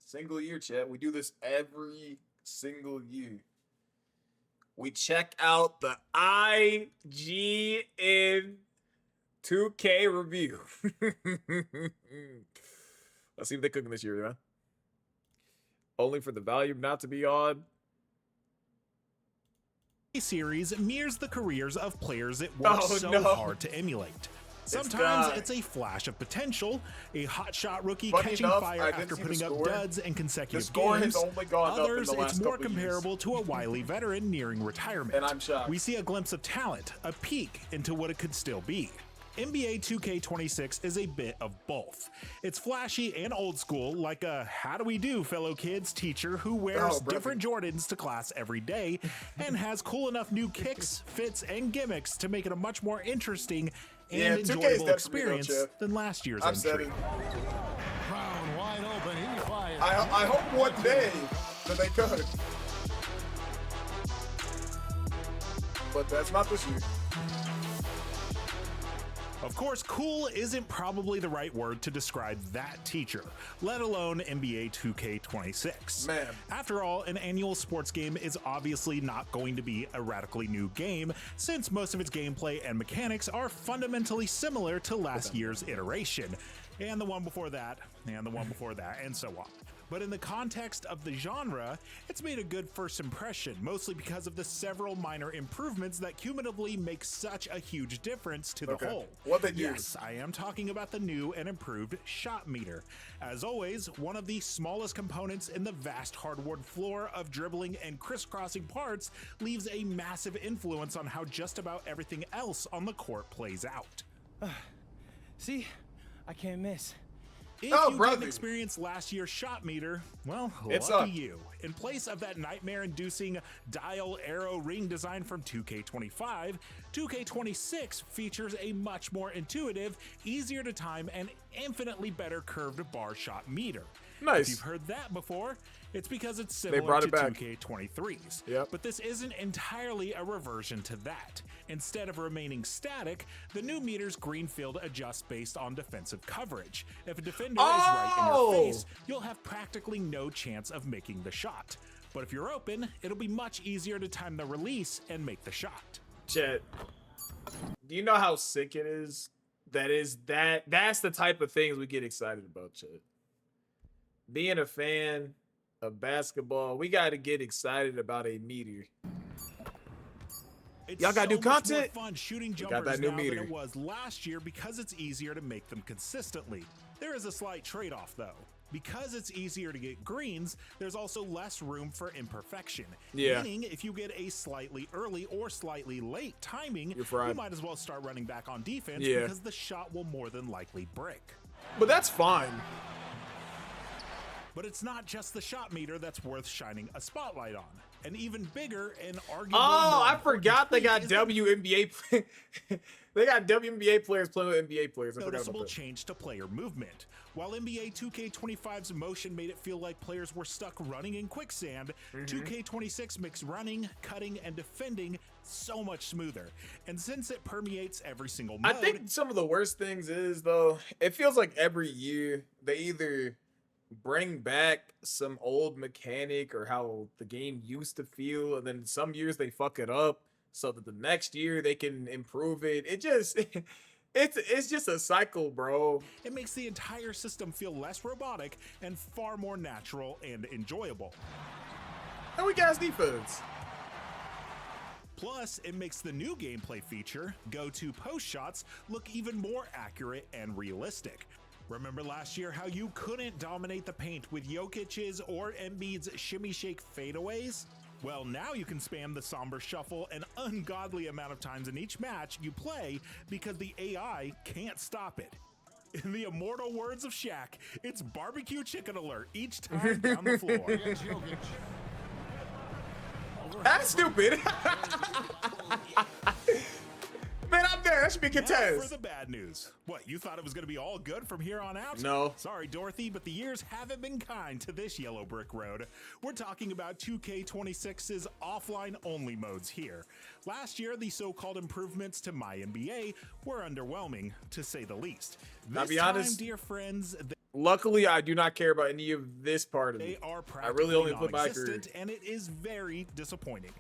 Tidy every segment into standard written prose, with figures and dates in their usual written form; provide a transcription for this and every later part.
Single year, chat. We do this every single year. We check out the IGN 2K review. Let's see if they're cooking this year, man. Only for the volume not to be on. Series mirrors the careers of players it works hard to emulate. Sometimes it's a flash of potential, a hotshot rookie catching fire after putting up duds in consecutive games. Others, it's more comparable to a wily veteran nearing retirement. And I'm shocked. We see a glimpse of talent, a peek into what it could still be. NBA 2K26 is a bit of both. It's flashy and old school, like a "how do we do, fellow kids" teacher who wears different Jordans to class every day, and has cool enough new kicks, fits, and gimmicks to make it a much more interesting and enjoyable experience than last year's entry. Crown wide open, he fires. I hope one day that they could. But that's not this year. Of course, cool isn't probably the right word to describe that teacher, let alone NBA 2K26. Man. After all, an annual sports game is obviously not going to be a radically new game, since most of its gameplay and mechanics are fundamentally similar to last year's iteration, and the one before that, and the one before that, and so on. But in the context of the genre, it's made a good first impression, mostly because of the several minor improvements that cumulatively make such a huge difference to the whole. What they do? Yes, I am talking about the new and improved shot meter. As always, one of the smallest components in the vast hardwood floor of dribbling and crisscrossing parts leaves a massive influence on how just about everything else on the court plays out. See? I can't miss. If you didn't experience last year's shot meter, well, lucky you. In place of that nightmare-inducing dial arrow ring design from 2K25, 2K26 features a much more intuitive, easier to time, and infinitely better curved bar shot meter. Nice. If you've heard that before, it's because it's similar to 2K23's. Yep. But this isn't entirely a reversion to that. Instead of remaining static, the new meter's green field adjusts based on defensive coverage. If a defender is right in your face, you'll have practically no chance of making the shot. But if you're open, it'll be much easier to time the release and make the shot. Chet, do you know how sick it is? That's the type of things we get excited about, Chet. Being a fan of basketball, we got to get excited about a meter. Y'all got new content? More fun shooting jumpers got that new now meter. than it was last year because it's easier to make them consistently. There is a slight trade-off though. Because it's easier to get greens, there's also less room for imperfection. Yeah. Meaning, if you get a slightly early or slightly late timing, you might as well start running back on defense because the shot will more than likely break. But that's fine. But it's not just the shot meter that's worth shining a spotlight on. An even bigger and arguably I forgot they got WNBA. They got WNBA players playing with NBA players. Noticeable change to player movement. While NBA 2K25's motion made it feel like players were stuck running in quicksand, 2K26 makes running, cutting, and defending so much smoother. And since it permeates every single mode, I think some of the worst things is, though, it feels like every year they either bring back some old mechanic or how the game used to feel, and then some years they fuck it up so that the next year they can improve it. It just it's just a cycle, bro. It makes the entire system feel less robotic and far more natural and enjoyable. And we got defense. Plus, it makes the new gameplay feature, go-to post shots, look even more accurate and realistic. Remember last year how you couldn't dominate the paint with Jokic's or Embiid's shimmy shake fadeaways? Well, now you can spam the somber shuffle an ungodly amount of times in each match you play because the AI can't stop it. In the immortal words of Shaq, it's barbecue chicken alert each time down the floor. That's stupid. Man, I'm there. That should be contest. Now for the bad news. What, you thought it was going to be all good from here on out? No. Sorry, Dorothy, but the years haven't been kind to this yellow brick road. We're talking about 2K26's offline-only modes here. Last year, the so-called improvements to My NBA were underwhelming, to say the least. I'll This be honest. time, dear friends... Luckily, I do not care about any of this part of They it. are I practically really only play my career. non-existent, and it is very disappointing.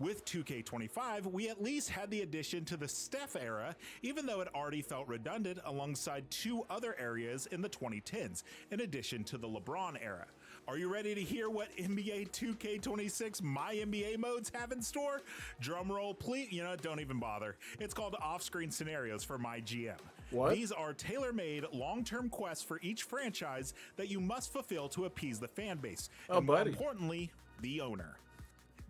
With 2K25, we at least had the addition to the Steph era, even though it already felt redundant alongside two other areas in the 2010s, in addition to the LeBron era. Are you ready to hear what NBA 2K26 My NBA modes have in store? Drumroll, please. You know, don't even bother. It's called Off-Screen Scenarios for My GM. What? These are tailor-made, long-term quests for each franchise that you must fulfill to appease the fan base, and more buddy. importantly, the owner.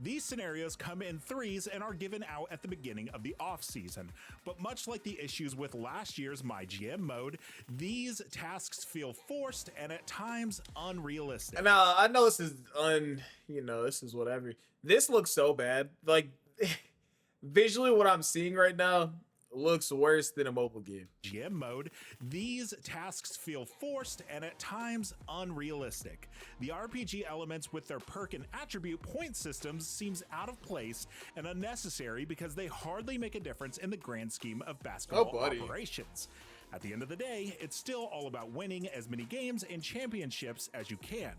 These scenarios come in threes and are given out at the beginning of the off-season, but much like the issues with last year's My GM mode, these tasks feel forced and at times unrealistic. And I know this is this is whatever. This looks so bad. Like, visually, what I'm seeing right now looks worse than a mobile game. GM mode, these tasks feel forced and at times unrealistic. The RPG elements with their perk and attribute point systems seems out of place and unnecessary because they hardly make a difference in the grand scheme of basketball operations. At the end of the day, it's still all about winning as many games and championships as you can.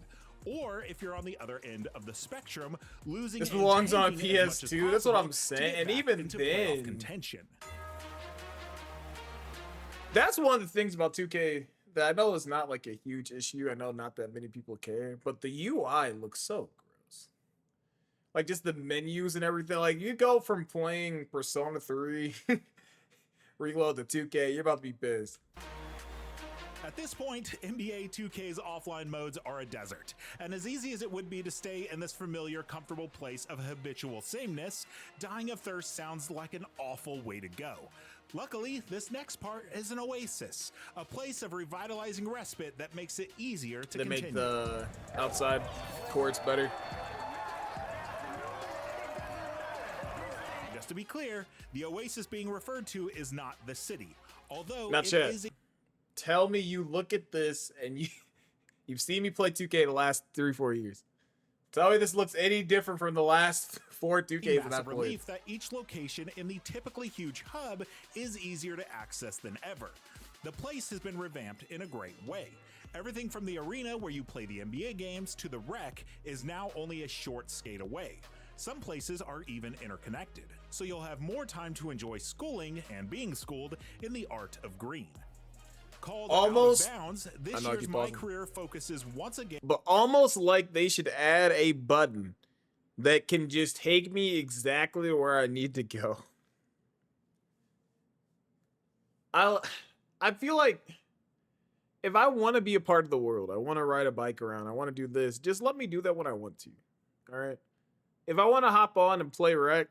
Or if you're on the other end of the spectrum, losing This and belongs on tanking as much as PS2. That's what I'm possible to saying. get And back even into playoff then, contention. that's one of the things about 2K that I know is not like a huge issue. I know not that many people care, but the UI looks so gross. Like, just the menus and everything. Like, you go from playing Persona 3 Reload to 2K, you're about to be pissed. At this point, NBA 2K's offline modes are a desert, and as easy as it would be to stay in this familiar, comfortable place of habitual sameness, dying of thirst sounds like an awful way to go. Luckily, this next part is an oasis, a place of revitalizing respite that makes it easier to They continue. make the outside courts better. Just to be clear, the oasis being referred to is not the city, although Not it yet. is a Tell me you look at this and you've seen me play 2K the last 3-4 years. Tell me this looks any different from the last 4 2Ks that I massive played. relief that each location in the typically huge hub is easier to access than ever. The place has been revamped in a great way. Everything from the arena where you play the NBA games to the rec is now only a short skate away. Some places are even interconnected, so you'll have more time to enjoy schooling and being schooled in the art of green. Called Almost- Out of Bounds, I this know I year's keep My pausing. Career focuses once again But almost like they should add a button that can just take me exactly where I need to go. I feel like if I want to be a part of the world, I want to ride a bike around, I want to do this, just let me do that when I want to. All right. If I want to hop on and play rec,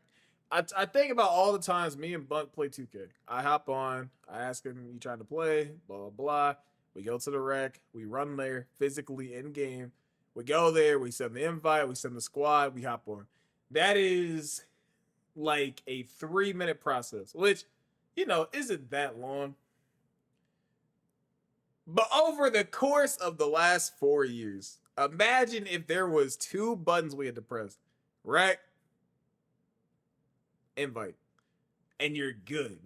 I think about all the times me and Buck play 2K. I hop on, I ask him, you trying to play? Blah, blah, blah. We go to the rec, we run there physically in game. We go there, we send the invite, we send the squad, we hop on. That is like a 3-minute process, which, isn't that long. But over the course of the last 4 years, imagine if there was 2 buttons we had to press. Rec, invite, and you're good.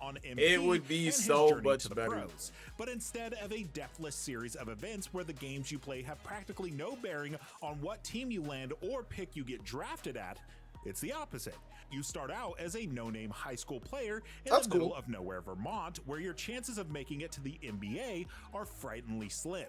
on MP It would be and his so journey much to the better. pros. But instead of a deathless series of events where the games you play have practically no bearing on what team you land or pick you get drafted at, it's the opposite. You start out as a no-name high school player in That's the middle cool. of nowhere, Vermont, where your chances of making it to the NBA are frighteningly slim.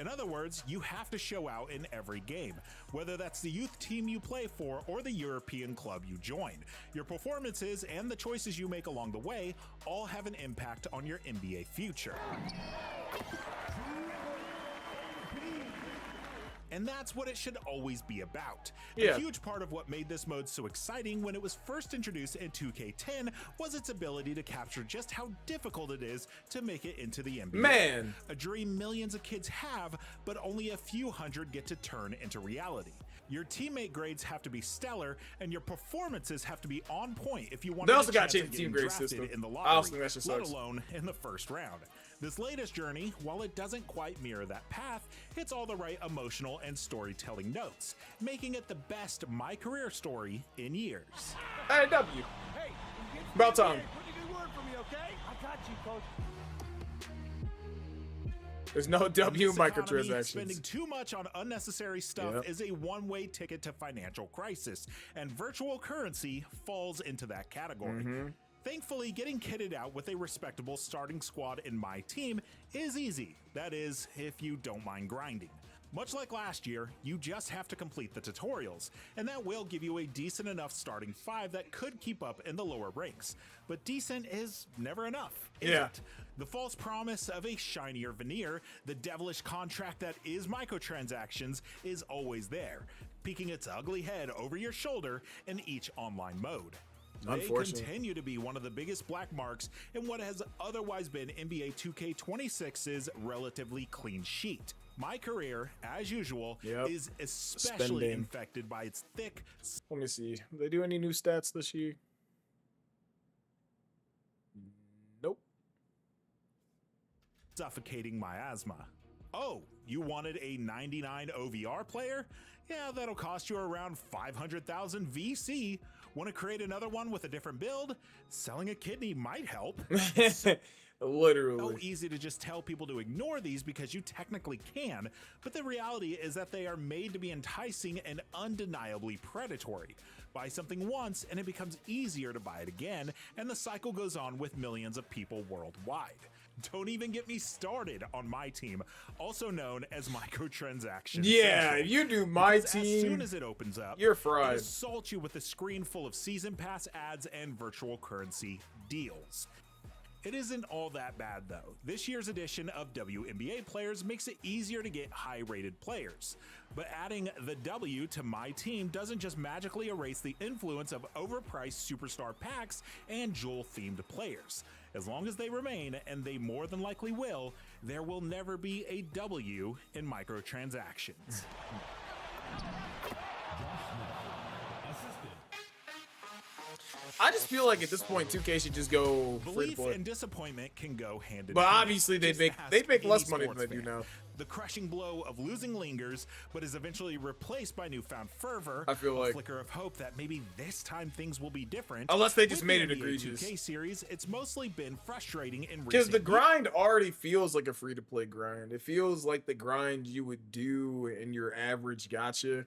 In other words, you have to show out in every game, whether that's the youth team you play for or the European club you join. Your performances and the choices you make along the way all have an impact on your NBA future. And that's what it should always be about. Yeah. A huge part of what made this mode so exciting when it was first introduced in 2K10 was its ability to capture just how difficult it is to make it into the NBA. Man. A dream millions of kids have, but only a few hundred get to turn into reality. Your teammate grades have to be stellar, and your performances have to be on point if you want They to also get a gotta chance change at the team getting grade drafted system. in the I also lottery, think that shit let sucks. alone in the first round. This latest journey, while it doesn't quite mirror that path, hits all the right emotional and storytelling notes, making it the best My Career story in years. Hey, W. Hey, you get About time. Put a good word for me, okay? I got you, coach. There's no W In this economy, microtransactions. spending too much on unnecessary stuff Yep. is a one-way ticket to financial crisis, and virtual currency falls into that category. Thankfully, getting kitted out with a respectable starting squad in my team is easy. That is, if you don't mind grinding. Much like last year, you just have to complete the tutorials, and that will give you a decent enough starting 5 that could keep up in the lower ranks. But decent is never enough, is it? The false promise of a shinier veneer, the devilish contract that is microtransactions, is always there, peeking its ugly head over your shoulder in each online mode. They continue to be one of the biggest black marks in what has otherwise been NBA 2K26's relatively clean sheet. My career, as usual, is especially infected by its thick... Let me see. Did they do any new stats this year? Nope. Suffocating miasma. Oh, you wanted a 99 OVR player? Yeah, that'll cost you around 500,000 VC. Want to create another one with a different build? Selling a kidney might help. Literally. So easy to just tell people to ignore these because you technically can, but the reality is that they are made to be enticing and undeniably predatory. Buy something once and it becomes easier to buy it again, and the cycle goes on with millions of people worldwide. Don't even get me started on my team, also known as microtransactions. Yeah, Central. you do my Because team. As soon as it opens up, you're fried. It assaults you with a screen full of season pass ads and virtual currency deals. It isn't all that bad though. This year's edition of WNBA players makes it easier to get high-rated players. But adding the W to my team doesn't just magically erase the influence of overpriced superstar packs and Jewel-themed players. As long as they remain, and they more than likely will, there will never be a W in microtransactions. I just feel like at this point, 2K should just go free to Belief play. and disappointment can go hand in But hand. obviously they Just make ask less any money than sports they do fan. now. The crushing blow of losing lingers, but is eventually replaced by newfound fervor. I feel a like- flicker of hope that maybe this time things will be different. Unless they just With made the it NBA egregious. 2K series, it's mostly been frustrating in Because recent the grind already feels like a free to play grind. It feels like the grind you would do in your average gacha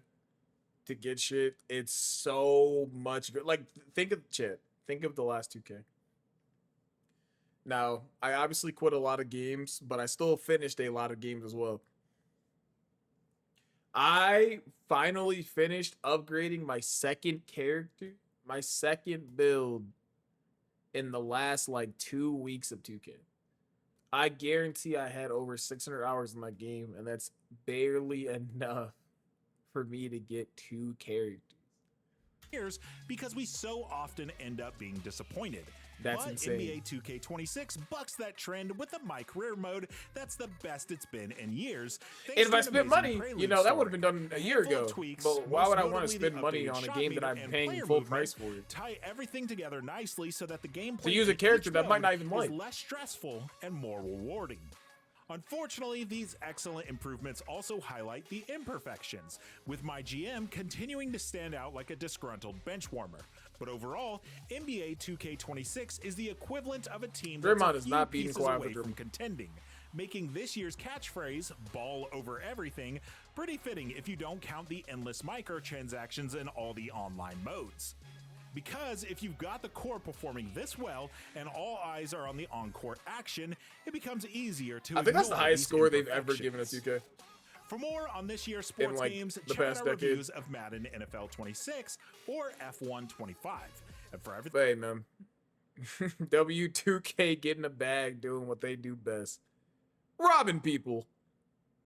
to get shit. It's so much good. Like, think of chat. Think of the last 2K. Now, I obviously quit a lot of games, but I still finished a lot of games as well. I finally finished upgrading my second character, my second build in the last like 2 weeks of 2K. I guarantee I had over 600 hours in my game, and that's barely enough for me to get 2 characters. years because we so often end up being disappointed. That's but insane. NBA 2K26 bucks that trend with a My Career mode that's the best it's been in years. And if I spent money, you know, that would have been done a year Handful ago. of tweaks, But why would I most want to notably spend the money updated on a shot game that meter I'm and paying player full movement price for? tie everything together nicely so that the gameplay To use a in character each that might not mode even like. is less stressful and more rewarding. Unfortunately, these excellent improvements also highlight the imperfections, with my GM continuing to stand out like a disgruntled benchwarmer. But overall, NBA 2K26 is the equivalent of a team that's Draymond a is few not beating pieces Kawhi away for from contending, making this year's catchphrase, ball over everything, pretty fitting if you don't count the endless microtransactions in all the online modes. Because if you've got the core performing this well and all eyes are on the on-court action, it becomes easier to I think that's the ignore highest these score they've ever given a imperfections. 2K. For more on this year's sports like, games, the check out past our decade. reviews of Madden NFL 26 or F1 25. And for everything Hey, man. W2K getting a bag, doing what they do best. Robbing people.